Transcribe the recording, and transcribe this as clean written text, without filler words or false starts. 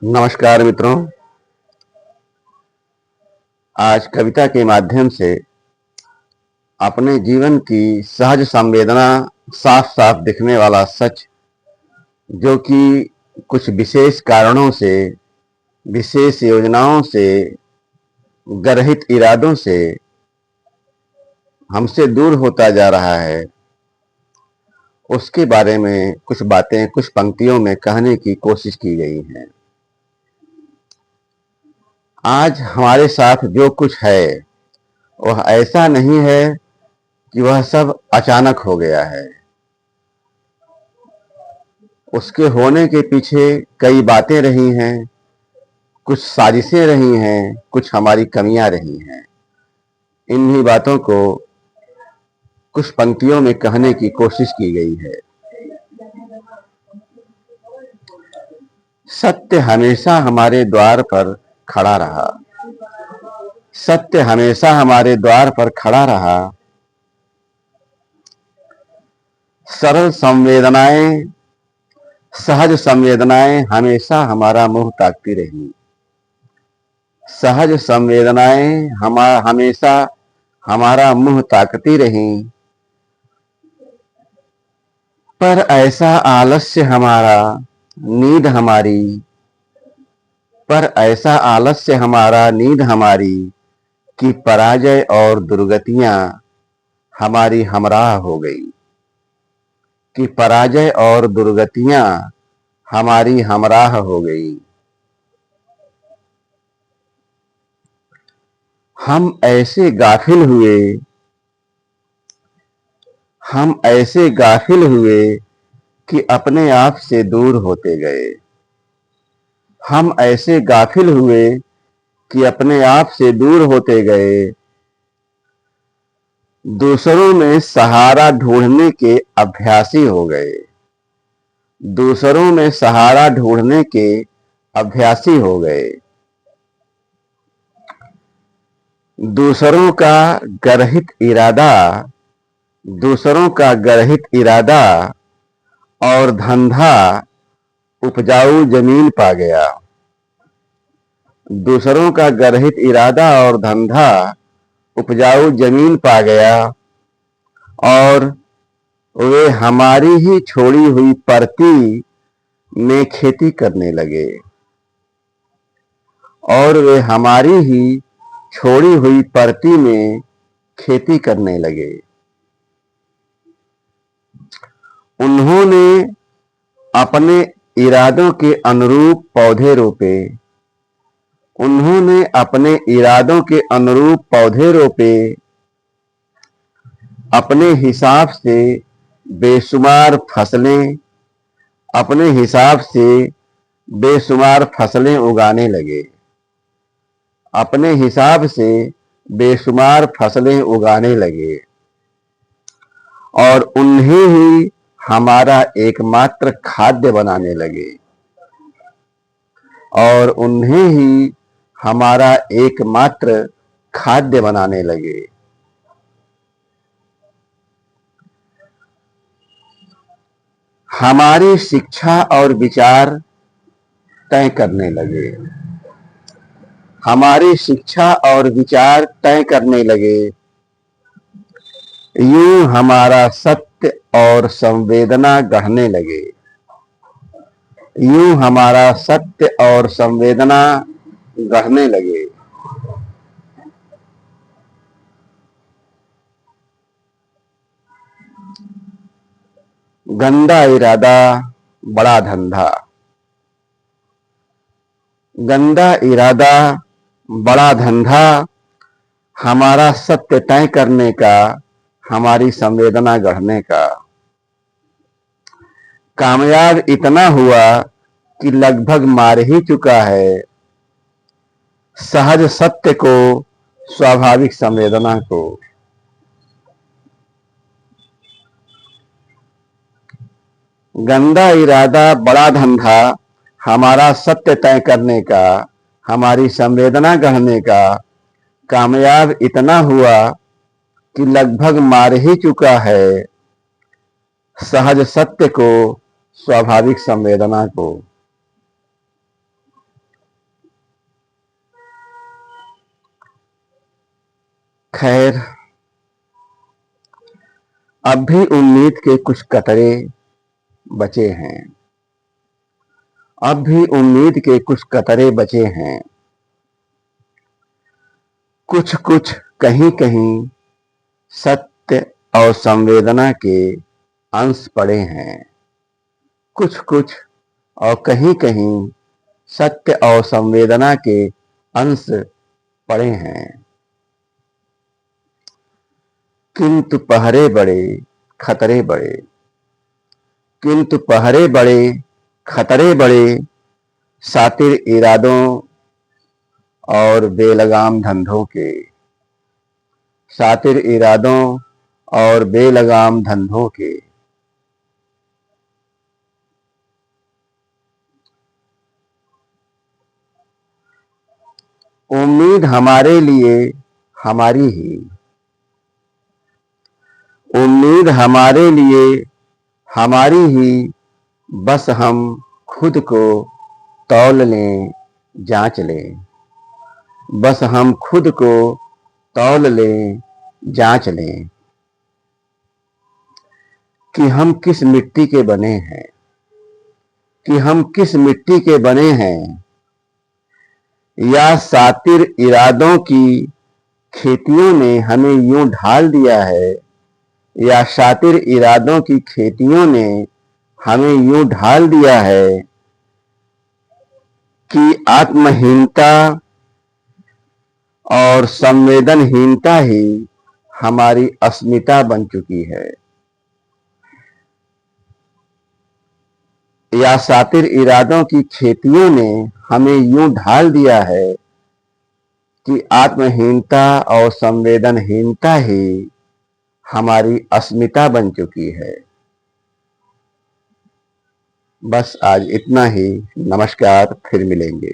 नमस्कार मित्रों। आज कविता के माध्यम से अपने जीवन की सहज संवेदना, साफ साफ दिखने वाला सच, जो कि कुछ विशेष कारणों से, विशेष योजनाओं से, गर्हित इरादों से हमसे दूर होता जा रहा है, उसके बारे में कुछ बातें कुछ पंक्तियों में कहने की कोशिश की गई है। आज हमारे साथ जो कुछ है वह ऐसा नहीं है कि वह सब अचानक हो गया है। उसके होने के पीछे कई बातें रही हैं, कुछ साजिशें रही हैं, कुछ हमारी कमियां रही हैं। इन्हीं बातों को कुछ पंक्तियों में कहने की कोशिश की गई है। सत्य हमेशा हमारे द्वार पर खड़ा रहा। सत्य हमेशा हमारे द्वार पर खड़ा रहा। सरल संवेदनाएं, सहज संवेदनाएं हमेशा हमारा मुंह ताकती रही। सहज संवेदनाएं हमेशा हमारा मुंह ताकती रही। पर ऐसा आलस्य हमारा, नींद हमारी, पर ऐसा आलस्य हमारा, नींद हमारी, कि पराजय और दुर्गतियां हमारी हमराह हो गई। कि पराजय और दुर्गतियां हमारी हमराह हो गई। हम ऐसे गाफिल हुए, हम ऐसे गाफिल हुए कि अपने आप से दूर होते गए। हम ऐसे गाफिल हुए कि अपने आप से दूर होते गए। दूसरों में सहारा ढूंढने के अभ्यासी हो गए। दूसरों में सहारा ढूंढने के अभ्यासी हो गए। दूसरों का गर्हित इरादा, दूसरों का गर्हित इरादा और धंधा उपजाऊ जमीन पा गया। दूसरों का गर्हित इरादा और धंधा उपजाऊ जमीन पा गया और वे हमारी ही छोड़ी हुई परती में खेती करने लगे। और वे हमारी ही छोड़ी हुई परती में खेती करने लगे। उन्होंने अपने इरादों के अनुरूप पौधे रोपे। उन्होंने अपने इरादों के अनुरूप पौधे रोपे। अपने हिसाब से बेशुमार फसलें, अपने हिसाब से बेशुमार फसलें उगाने लगे। अपने हिसाब से बेशुमार फसलें उगाने लगे और उन्हें ही हमारा एकमात्र खाद्य बनाने लगे। और उन्हें ही हमारा एकमात्र खाद्य बनाने लगे। हमारी शिक्षा और विचार तय करने लगे। हमारी शिक्षा और विचार तय करने लगे। यूं हमारा सत्य और संवेदना गढ़ने लगे। यूं हमारा सत्य और संवेदना गढ़ने लगे। गंदा इरादा, बड़ा धंधा। गंदा इरादा, बड़ा धंधा हमारा सत्य तय करने का, हमारी संवेदना गढ़ने का। कामयाब इतना हुआ कि लगभग मार ही चुका है सहज सत्य को, स्वाभाविक संवेदना को। गंदा इरादा, बड़ा धंधा हमारा सत्य तय करने का, हमारी संवेदना गढ़ने का कामयाब इतना हुआ कि लगभग मार ही चुका है सहज सत्य को, स्वाभाविक संवेदना को। खैर, अब भी उम्मीद के कुछ कतरे बचे हैं, अब भी उम्मीद के कुछ कतरे बचे हैं। कुछ कुछ कहीं कहीं सत्य और संवेदना के अंश पड़े हैं। कुछ कुछ और कहीं कहीं सत्य और संवेदना के अंश पड़े हैं। किंतु पहरे बड़े खतरे बड़े, किंतु पहरे बड़े खतरे बड़े, सातिर इरादों और बेलगाम धंधों के, सातिर इरादों और बेलगाम धंधों के। उम्मीद हमारे लिए हमारी ही, उम्मीद हमारे लिए हमारी ही, बस हम खुद को तौल लें, जांच लें, बस हम खुद को तौल लें, जांच लें कि हम किस मिट्टी के बने हैं, कि हम किस मिट्टी के बने हैं। या सातिर इरादों की खेतियों ने हमें यूं ढाल दिया है, या शातिर इरादों की खेतियों ने हमें यूं ढाल दिया है कि आत्महीनता और संवेदनहीनता ही हमारी अस्मिता बन चुकी है। या शातिर इरादों की खेतियों ने हमें यूं ढाल दिया है कि आत्महीनता और संवेदनहीनता ही हमारी अस्मिता बन चुकी है। बस आज इतना ही। नमस्कार, फिर मिलेंगे।